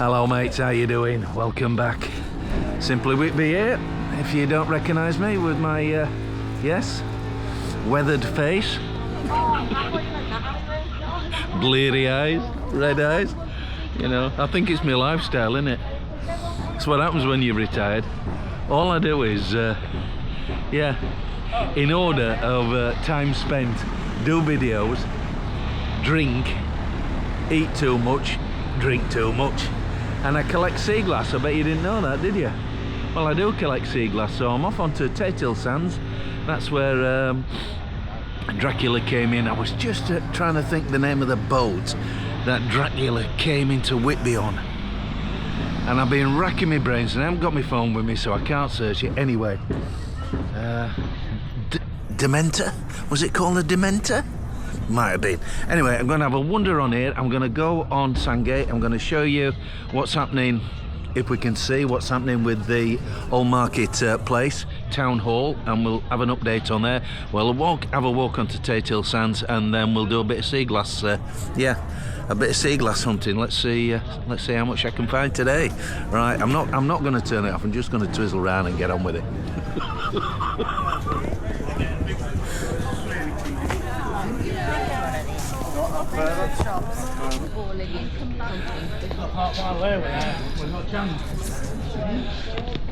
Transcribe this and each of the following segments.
Hello mates, how you doing? Welcome back. Simply Whitby here. If you don't recognise me with my, yes, weathered face, bleary eyes, red eyes, you know, I think it's my lifestyle, innit? It's what happens when you're retired. All I do is, yeah, in order of time spent, do videos, drink, eat too much, drink too much, and I collect sea glass. I bet you didn't know that, did you? Well, I do collect sea glass, so I'm off onto Tatil Sands. That's where Dracula came in. I was just trying to think the name of the boat that Dracula came into Whitby on, and I've been racking my brains and I haven't got my phone with me, so I can't search it. Anyway, Dementor? Was it called a Dementor? Might have been. Anyway, I'm going to have a wander on here. I'm going to go on Sandgate. I'm going to show you what's happening, if we can see what's happening with the old market place, town hall, and we'll have an update on there. We'll have a walk onto Tatil Sands, and then we'll do a bit of sea glass. Yeah, a bit of sea glass hunting. Let's see how much I can find today. Right, I'm not going to turn it off. I'm just going to twizzle around and get on with it.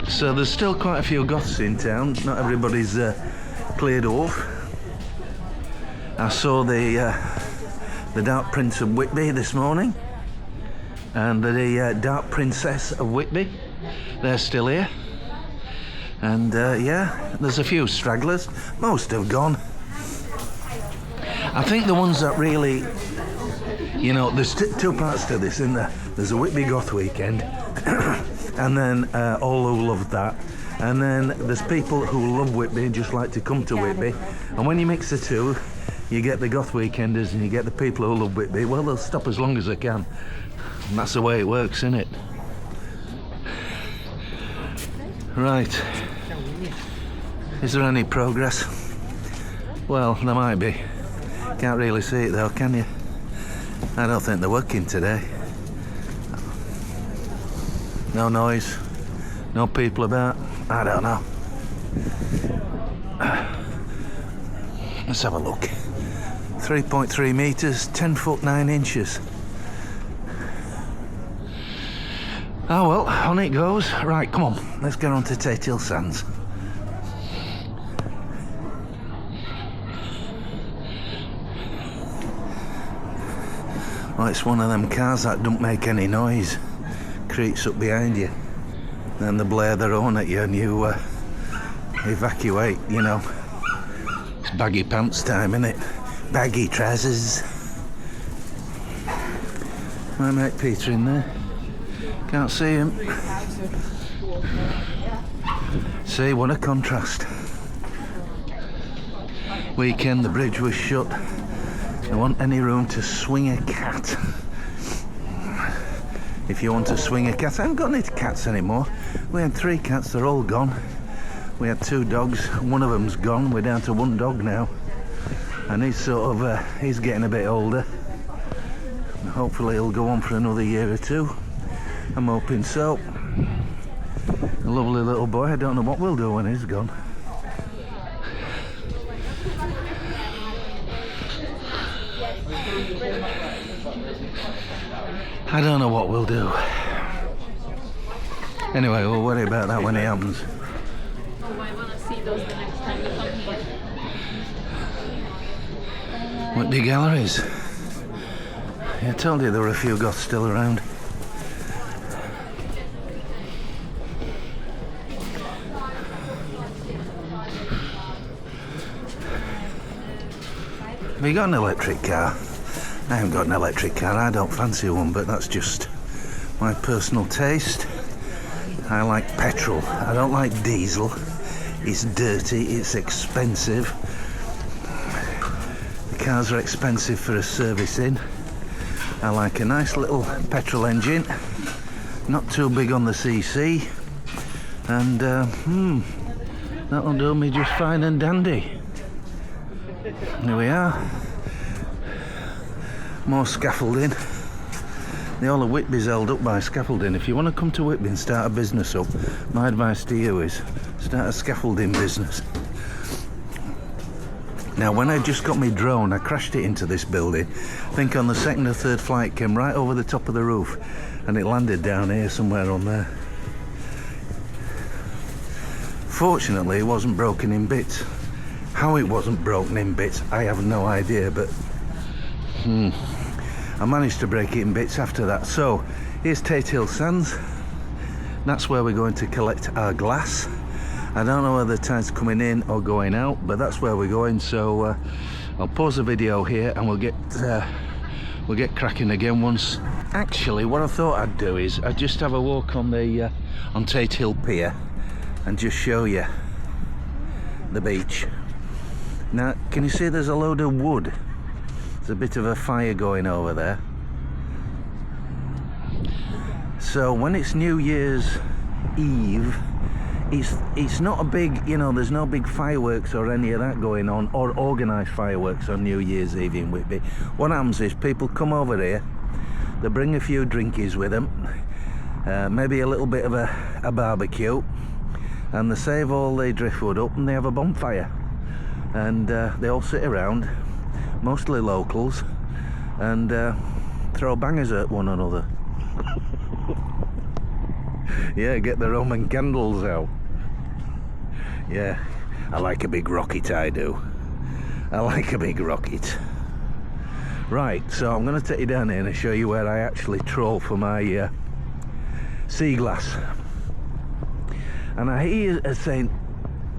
So there's still quite a few goths in town. Not everybody's cleared off. I saw the Dark Prince of Whitby this morning, and the Dark Princess of Whitby. They're still here, and yeah, there's a few stragglers. Most have gone. I think the ones that really, you know, there's two parts to this, isn't there? There's a Whitby Goth weekend, and then all who love that, and then there's people who love Whitby and just like to come to Whitby, and when you mix the two, you get the Goth weekenders and you get the people who love Whitby. Well, they'll stop as long as they can, and that's the way it works, isn't it? Right, is there any progress? Well, there might be. Can't really see it though, can you? I don't think they're working today. No noise, no people about. I don't know. Let's have a look. 3.3 meters, 10 foot 9 inches. Oh well, on it goes. Right, come on, let's get on to Tatil Sands. Well, it's one of them cars that don't make any noise. Creaks up behind you. Then they blare their own at you and you evacuate, you know. It's baggy pants time, innit? Baggy trousers. My mate Peter in there. Can't see him. See, what a contrast. Weekend, the bridge was shut. There wasn't any room to swing a cat. If you want to swing a cat, I haven't got any cats anymore. We had 3 cats, they're all gone. We had 2 dogs, one of them's gone. We're down to 1 dog now, and he's sort of he's getting a bit older. Hopefully he'll go on for another year or 2. I'm hoping so. A lovely little boy. I don't know what we'll do when he's gone. I don't know what we'll do. Anyway, we'll worry about that when it happens. Oh, I want to see those the next time you come here. Whitby Galleries. I told you there were a few goths still around. Have you got an electric car? I haven't got an electric car. I don't fancy one, but that's just my personal taste. I like petrol. I don't like diesel. It's dirty, it's expensive. The cars are expensive for a servicing. I like a nice little petrol engine, not too big on the CC, and that'll do me just fine and dandy. Here we are. More scaffolding. The whole of Whitby's held up by scaffolding. If you want to come to Whitby and start a business up, my advice to you is start a scaffolding business. Now, when I just got my drone, I crashed it into this building. I think on the second or third flight, came right over the top of the roof, and it landed down here somewhere on there. Fortunately, it wasn't broken in bits. How it wasn't broken in bits, I have no idea, but I managed to break it in bits after that. So, here's Tate Hill Sands. That's where we're going to collect our glass. I don't know whether the tide's coming in or going out, but that's where we're going. So I'll pause the video here and we'll get cracking again once. Actually, what I thought I'd do is I'd just have a walk on the on Tate Hill Pier and just show you the beach. Now, can you see there's a load of wood? There's a bit of a fire going over there. So when it's New Year's Eve, it's not a big, you know, there's no big fireworks or any of that going on, or organised fireworks on New Year's Eve in Whitby. What happens is people come over here, they bring a few drinkies with them, maybe a little bit of a barbecue, and they save all the driftwood up and they have a bonfire. And they all sit around, mostly locals, and throw bangers at one another. Yeah, get the Roman candles out. Yeah, I like a big rocket, I do. I like a big rocket. Right, so I'm going to take you down here and show you where I actually troll for my sea glass. And I hear you saying,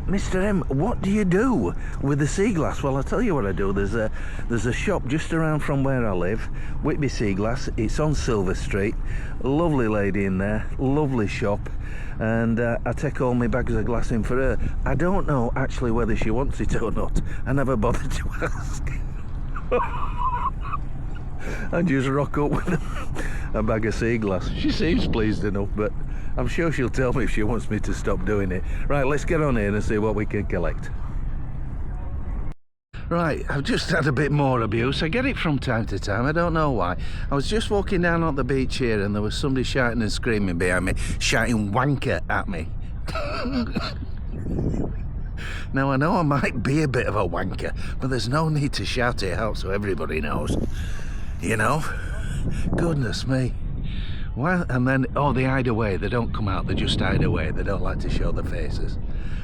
Mr. M, what do you do with the sea glass? Well, I'll tell you what I do. There's a shop just around from where I live, Whitby Sea Glass. It's on Silver Street. A lovely lady in there, lovely shop, and I take all my bags of glass in for her. I don't know actually whether she wants it or not. I never bothered to ask. I just rock up with a bag of sea glass. She seems pleased enough, but I'm sure she'll tell me if she wants me to stop doing it. Right, let's get on here and see what we can collect. Right, I've just had a bit more abuse. I get it from time to time, I don't know why. I was just walking down on the beach here and there was somebody shouting and screaming behind me, shouting wanker at me. Now, I know I might be a bit of a wanker, but there's no need to shout it out so everybody knows. You know? Goodness me. Well, and then, oh, they hide away. They don't come out, they just hide away. They don't like to show their faces.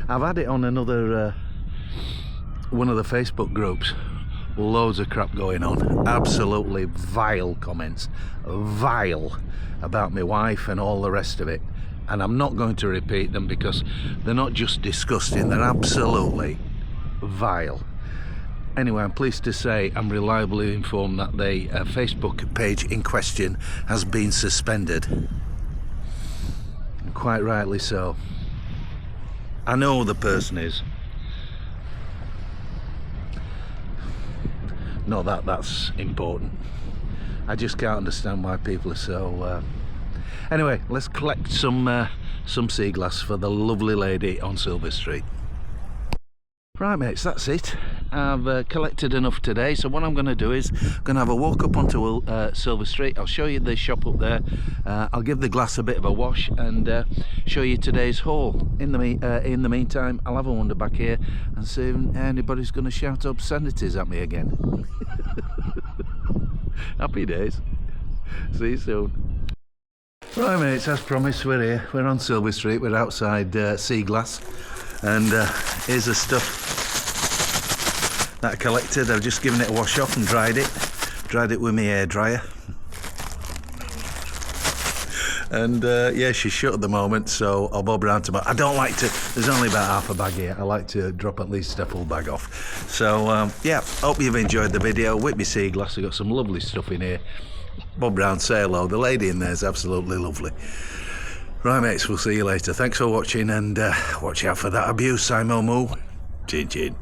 I've had it on another, one of the Facebook groups. Loads of crap going on. Absolutely vile comments. Vile about my wife and all the rest of it. And I'm not going to repeat them because they're not just disgusting, they're absolutely vile. Anyway, I'm pleased to say I'm reliably informed that the Facebook page in question has been suspended. And quite rightly so. I know who the person is. Not that that's important. I just can't understand why people are so... Anyway, let's collect some sea glass for the lovely lady on Silver Street. Right, mates, that's it. I've collected enough today, so what I'm going to do is I'm going to have a walk up onto Silver Street. I'll show you the shop up there. I'll give the glass a bit of a wash and show you today's haul. In the meantime, I'll have a wander back here and see if anybody's going to shout obscenities at me again. Happy days. See you soon. Right, mates, as promised, we're here. We're on Silver Street. We're outside Sea Glass. And here's the stuff that I collected. I've just given it a wash off and dried it with my hair dryer. And yeah, she's shut at the moment, so I'll bob around tomorrow. I don't like to, there's only about half a bag here. I like to drop at least a full bag off. So yeah, hope you've enjoyed the video. Whitby Sea Glass, I've got some lovely stuff in here. Bob round, say hello. The lady in there is absolutely lovely. Right, mates, we'll see you later. Thanks for watching, and watch out for that abuse, Simo Moo. Chin chin.